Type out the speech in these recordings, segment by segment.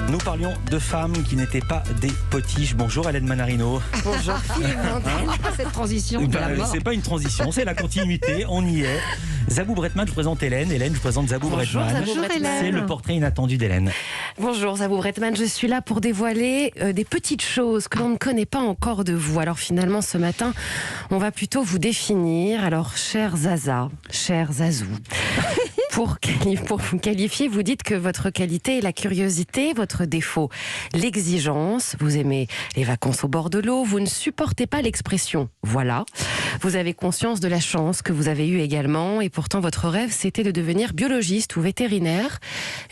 Nous parlions de femmes qui n'étaient pas des potiches. Bonjour Hélène Manarino. Bonjour Philippe Mandel. Cette transition de la mort. C'est pas une transition, c'est la continuité, on y est. Zabou Bretman, je présente Hélène. Hélène, je présente Zabou Bretman. Bonjour Hélène. C'est le portrait inattendu d'Hélène. Bonjour Zabou Bretman, je suis là pour dévoiler des petites choses que l'on ne connaît pas encore de vous. Alors finalement ce matin, on va plutôt vous définir. Alors cher Zaza, cher Zazou, pour vous qualifier, vous dites que votre qualité est la curiosité, votre défaut l'exigence, vous aimez les vacances au bord de l'eau, vous ne supportez pas l'expression « voilà ». Vous avez conscience de la chance que vous avez eue également et pourtant votre rêve c'était de devenir biologiste ou vétérinaire,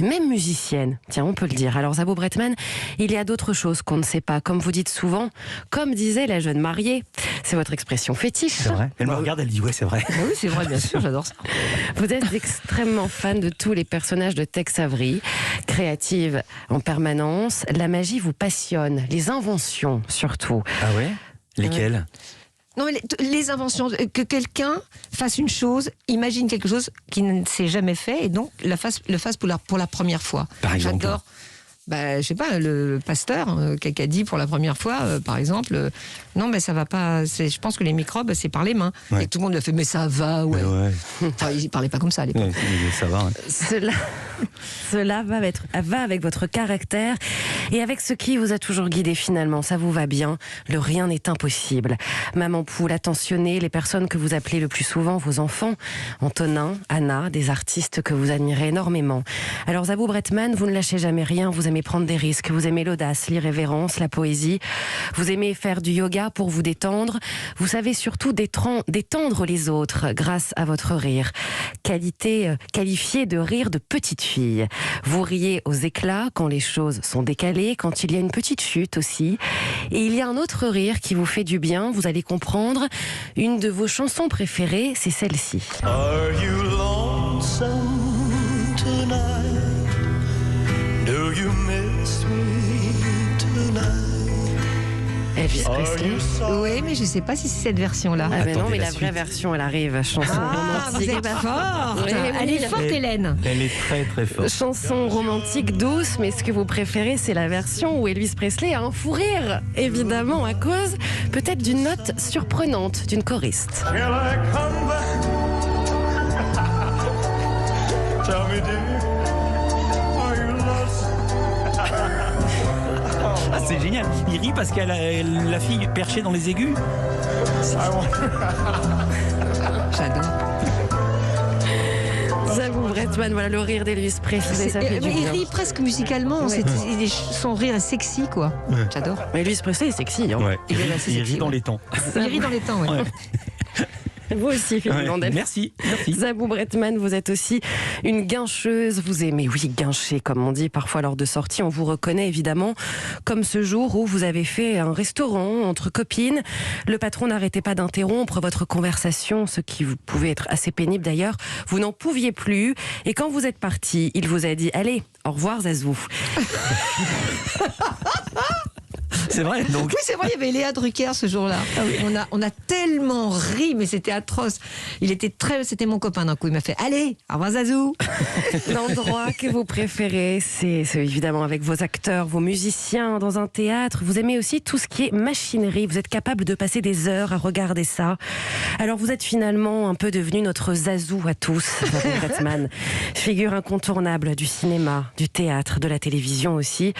même musicienne, tiens on peut le dire. Alors Zabou Bretman, il y a d'autres choses qu'on ne sait pas, comme vous dites souvent, comme disait la jeune mariée, c'est votre expression fétiche. C'est vrai. Elle me regarde, elle dit ouais c'est vrai. Oui c'est vrai bien sûr, j'adore ça. Vous êtes extrêmement fan de tous les personnages de Tex Avery, créative en permanence, la magie vous passionne, les inventions surtout. Ah ouais? Lesquelles? Non, mais les inventions, que quelqu'un fasse une chose, imagine quelque chose qui ne s'est jamais fait et donc le fasse pour la première fois. Par exemple. J'adore. Je sais pas, le pasteur qui a dit pour la première fois, par exemple, non, mais ça va pas. Je pense que les microbes, c'est par les mains. Ouais. Et tout le monde lui a fait, mais ça va, ouais. Enfin, il parlait pas comme ça à l'époque. Ouais, ça va. Ouais. Cela va avec votre caractère et avec ce qui vous a toujours guidé finalement. Ça vous va bien. Le rien n'est impossible. Maman poule, attentionnée, les personnes que vous appelez le plus souvent vos enfants, Antonin, Anna, des artistes que vous admirez énormément. Alors Zabou Bretman, vous ne lâchez jamais rien. Vous aimez prendre des risques. Vous aimez l'audace, l'irrévérence, la poésie. Vous aimez faire du yoga pour vous détendre. Vous savez surtout détendre les autres grâce à votre rire. Qualité qualifiée de rire de petite fille. Vous riez aux éclats quand les choses sont décalées, quand il y a une petite chute aussi. Et il y a un autre rire qui vous fait du bien, vous allez comprendre. Une de vos chansons préférées, c'est celle-ci. Are you lonesome tonight? Do you miss me tonight? Elvis Presley. Oui, mais je sais pas si c'est cette version-là. Ah mais non, Attendez mais la la vraie suite. version, elle arrive. Chanson Vous romantique. êtes forte. Oui, Elle oui. est forte, Hélène. Elle est très très forte. Chanson romantique douce, mais ce que vous préférez, c'est la version où Elvis Presley a un fou rire. Évidemment, à cause peut-être d'une note surprenante d'une choriste. Will I come back? Tell me, dear, are you lost? Ah, c'est génial. Il rit parce qu'elle a la fille perchée dans les aigus. J'adore. Zabou Bretman, voilà le rire d'Elvis Presley, ça fait du Il bien. rit presque musicalement. Ouais. Son rire est sexy, quoi. J'adore. Mais Elvis Presley est sexy. Hein. Ouais. Il est assez Il sexy, rit dans ouais. les temps. Il rit dans les temps, ouais. Ouais. Vous aussi, Philippe Ouais. Mandel. Merci. Zabou Bretman, vous êtes aussi une guincheuse. Vous aimez, oui, guincher, comme on dit parfois lors de sorties. On vous reconnaît évidemment comme ce jour où vous avez fait un restaurant entre copines. Le patron n'arrêtait pas d'interrompre votre conversation, ce qui vous pouvait être assez pénible d'ailleurs. Vous n'en pouviez plus. Et quand vous êtes parti, il vous a dit « Allez, au revoir Zazou ». C'est vrai. Donc. Oui, c'est vrai, il y avait Léa Drucker ce jour-là. On a tellement ri, mais c'était atroce. C'était mon copain d'un coup. Il m'a fait, allez, au revoir Zazou. L'endroit que vous préférez, c'est évidemment avec vos acteurs, vos musiciens dans un théâtre. Vous aimez aussi tout ce qui est machinerie. Vous êtes capable de passer des heures à regarder ça. Alors vous êtes finalement un peu devenu notre Zazou à tous, Zabou Bretman. Figure incontournable du cinéma, du théâtre, de la télévision aussi.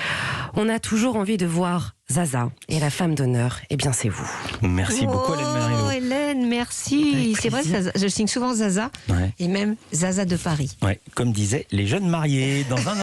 On a toujours envie de voir Zaza. Et la femme d'honneur, eh bien c'est vous. Merci beaucoup Hélène Manarino. Oh, Hélène, merci. Avec C'est vrai, plaisir. je signe souvent Zaza. Ouais. Et même Zaza de Paris. Ouais. Comme disaient les jeunes mariés dans un